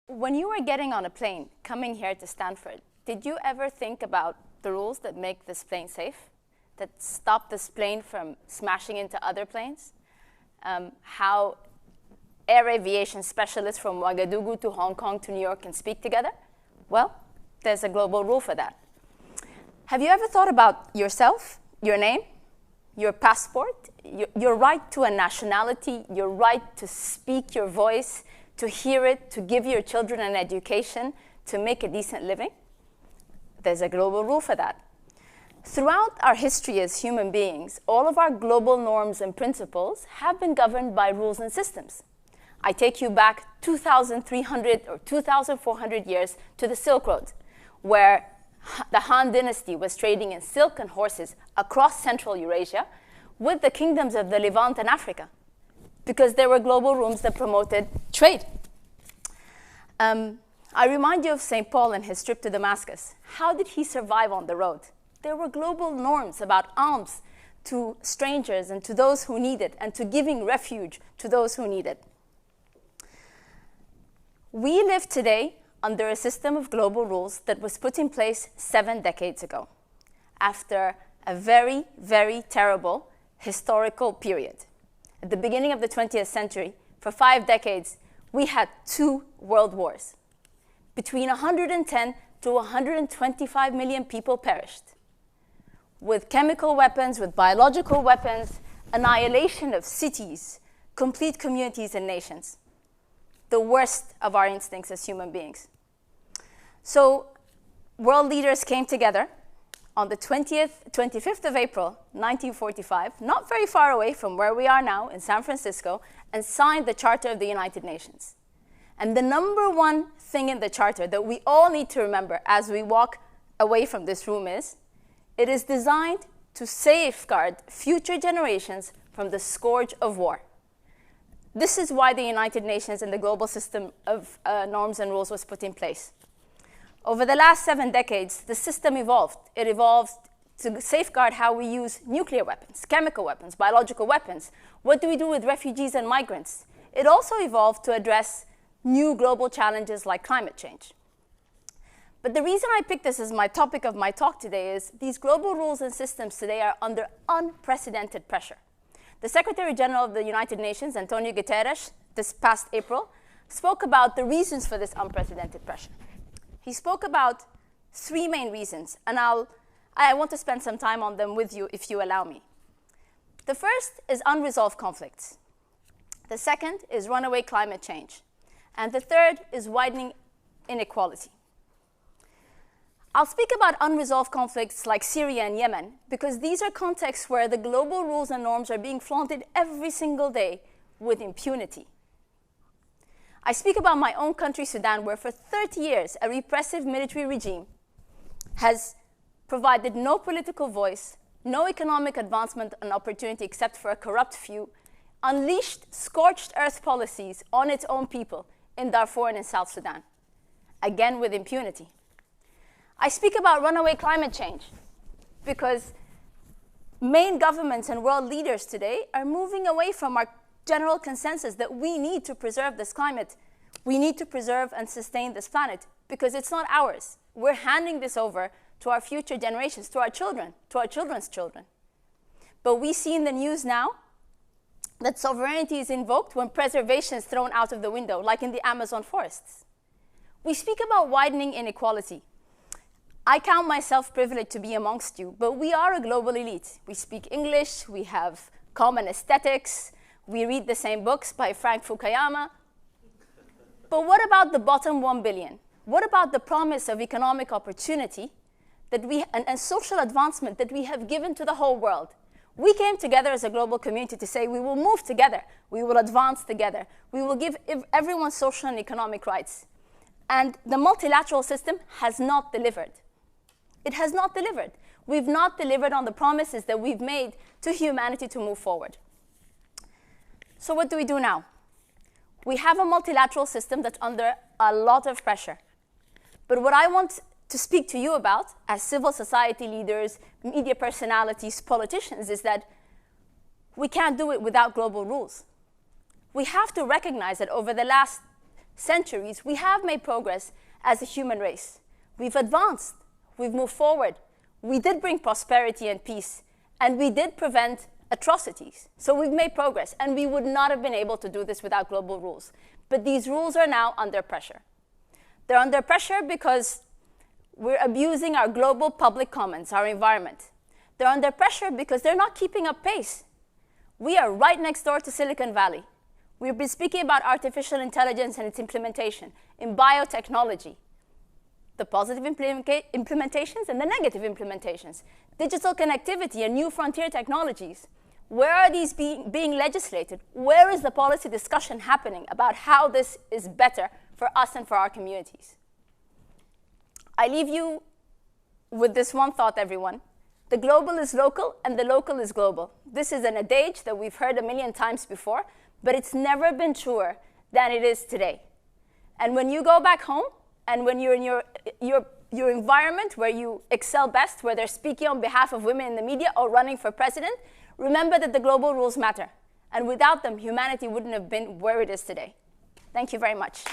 When you were getting on a plane, coming here to Stanford, did you ever think about the rules that make this plane safe, that stop this plane from smashing into other planes? How air aviation specialists from Ouagadougou to Hong Kong to New York can speak together? Well, there's a global rule for that. Have you ever thought about yourself, your name, your passport, your right to a nationality, your right to speak your voice, to hear it, to give your children an education, to make a decent living? There's a global rule for that. Throughout our history as human beings, all of our global norms and principles have been governed by rules and systems. I take you back 2,300 or 2,400 years to the Silk Road, where the Han dynasty was trading in silk and horses across Central Eurasia with the kingdoms of the Levant and Africa, because there were global rules that promoted trade. I remind you of St. Paul and his trip to Damascus. How did he survive on the road? There were global norms about alms to strangers and to those who need it, and to giving refuge to those who need it. We live today under a system of global rules that was put in place 7 decades ago, after a very, very terrible historical period. At the beginning of the 20th century, for 5 decades, we had 2 world wars. Between 110 to 125 million people perished, with chemical weapons, with biological weapons, annihilation of cities, complete communities and nations. The worst of our instincts as human beings. So world leaders came together on the 25th of April, 1945, not very far away from where we are now in San Francisco, and signed the Charter of the United Nations. And the number one thing in the Charter that we all need to remember as we walk away from this room is, it is designed to safeguard future generations from the scourge of war. This is why the United Nations and the global system of norms and rules was put in place. Over the last 7 decades, the system evolved. It evolved to safeguard how we use nuclear weapons, chemical weapons, biological weapons. What do we do with refugees and migrants? It also evolved to address new global challenges like climate change. But the reason I picked this as my topic of my talk today is these global rules and systems today are under unprecedented pressure. The Secretary General of the United Nations, Antonio Guterres, this past April, spoke about the reasons for this unprecedented pressure. He spoke about 3 main reasons, and I want to spend some time on them with you if you allow me. The first is unresolved conflicts. The second is runaway climate change. And the third is widening inequality. I'll speak about unresolved conflicts like Syria and Yemen, because these are contexts where the global rules and norms are being flaunted every single day with impunity. I speak about my own country, Sudan, where for 30 years, a repressive military regime has provided no political voice, no economic advancement and opportunity except for a corrupt few, unleashed scorched earth policies on its own people in Darfur and in South Sudan, again with impunity. I speak about runaway climate change because main governments and world leaders today are moving away from our general consensus that we need to preserve this climate. We need to preserve and sustain this planet because it's not ours. We're handing this over to our future generations, to our children, to our children's children. But we see in the news now that sovereignty is invoked when preservation is thrown out of the window, like in the Amazon forests. We speak about widening inequality. I count myself privileged to be amongst you, but we are a global elite. We speak English, we have common aesthetics, we read the same books by Frank Fukuyama. But what about the bottom 1 billion? What about the promise of economic opportunity and social advancement that we have given to the whole world? We came together as a global community to say we will move together, we will advance together, we will give everyone social and economic rights. And the multilateral system has not delivered. It has not delivered. We've not delivered on the promises that we've made to humanity to move forward. So what do we do now? We have a multilateral system that's under a lot of pressure. But what I want to speak to you about as civil society leaders, media personalities, politicians, is that we can't do it without global rules. We have to recognize that over the last centuries, we have made progress as a human race. We've advanced, we've moved forward. We did bring prosperity and peace, and we did prevent atrocities. So we've made progress, and we would not have been able to do this without global rules. But these rules are now under pressure. They're under pressure because we're abusing our global public commons, our environment. They're under pressure because they're not keeping up pace. We are right next door to Silicon Valley. We've been speaking about artificial intelligence and its implementation in biotechnology, the positive implementations and the negative implementations, digital connectivity and new frontier technologies. Where are these being legislated? Where is the policy discussion happening about how this is better for us and for our communities? I leave you with this one thought, everyone. The global is local and the local is global. This is an adage that we've heard a million times before, but it's never been truer than it is today. And when you go back home and when you're in your environment where you excel best, where they're speaking on behalf of women in the media or running for president, remember that the global rules matter. And without them, humanity wouldn't have been where it is today. Thank you very much.